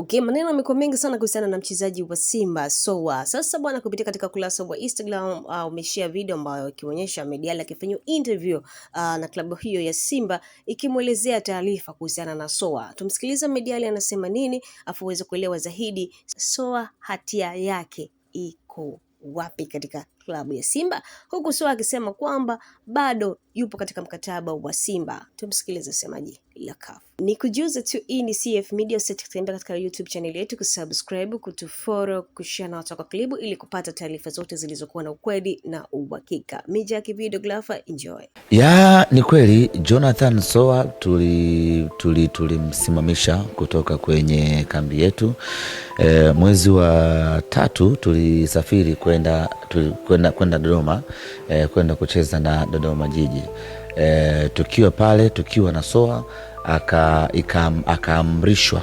Okay, maneno yamekuwa mengi sana kuhusiana na mchezaji wa Simba Soa. Sasa bwana, kupitia katika kurasa wa Instagram umeshare video ambayo ikionyesha Mediali akifanya interview na klabu hiyo ya Simba ikimuelezea taarifa kuhusiana na Soa. Tumsikiliza Mediali anasema nini afu uweze kuelewa zaidi Soa hatia yake iko wapi katika klabu ya Simba, huku Soa akisema kwamba bado yupo katika mkataba wa Simba. Tumsikilize semaji la CAF. Ni kujuza tu, hii ni CF Media, usitembea katika YouTube channel yetu, kusubscribe, kutufollow, kushare na watu kwa klibu ili kupata taarifa zote zilizokuwa na ukweli na uhakika. Mijaki videographer, enjoy. Ya, ni kweli Jonathan Soa tulimsimamisha kutoka kwenye kambi yetu. Mwezi wa 3 tulisafiri kwenda Dodoma, kwenda kucheza na Dodoma Jiji. Tukiwa pale, tukiwa na Soa akaamrishwa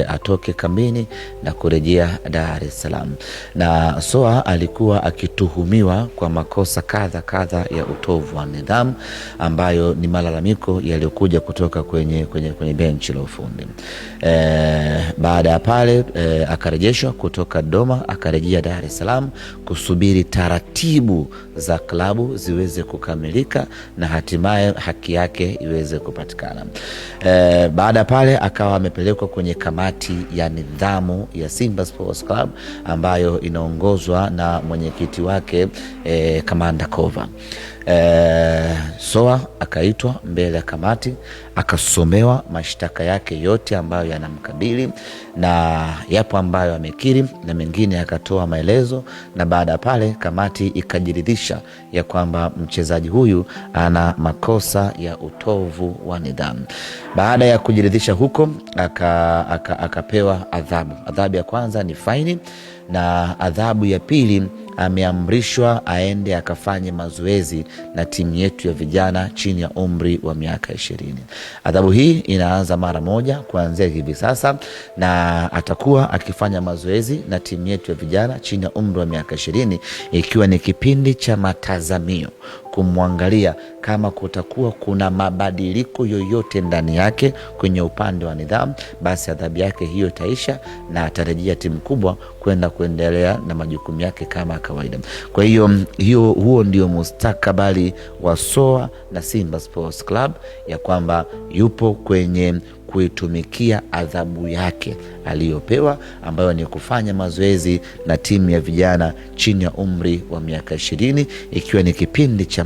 atoke kambini na kurejea Dar es Salaam. Na Soa alikuwa akituhumiwa kwa makosa kadha ya utovu wa nidhamu, ambayo ni malalamiko yaliyokuja kutoka kwenye benchi la ufundi. Baada ya pale akarejeshwa kutoka Dodoma, akarejea Dar es Salaam kusubiri taratibu za klabu ziweze kukamilika na hatimaye haki yake iweze kupatikana. Baada ya pale akawa amepelekwa kwenye kamati ya nidhamu ya Simba Sports Club ambayo inaongozwa na mwenyekiti wake Kamanda Kova. Soa akaitwa mbele ya kamati, akasomewa mashtaka yake yote ambayo yanamkabili, na yapo ambayo amekiri na mengine akatoa maelezo. Na baada ya pale kamati ikajiridhisha ya kwamba mchezaji huyu ana makosa ya utovu wa nidhamu. Baada ya kujiridhisha huko akapewa adhabu. Adhabu ya kwanza ni faini, na adhabu ya pili ameamrishwa aende akafanye mazoezi na timu yetu ya vijana chini ya umri wa miaka 20. Adhabu hii inaanza mara moja kuanzia hivi sasa, na atakuwa akifanya mazoezi na timu yetu ya vijana chini ya umri wa miaka 20, ikiwa ni kipindi cha matazamio kumwangalia kama kutakuwa kuna mabadiliko yoyote ndani yake kwenye upande wa nidhamu, basi adhabu yake hiyo itaisha na atarejea timu kubwa kuendelea na majukumu yake kama kawaida. Kwa hiyo huo ndio mustakabali wa Soa na Simba Sports Club, ya kwamba yupo kwenye kuitumikia adhabu yake aliyopewa, ambayo ni kufanya mazoezi na timu ya vijana chini ya umri wa miaka 20, ikiwa ni kipindi cha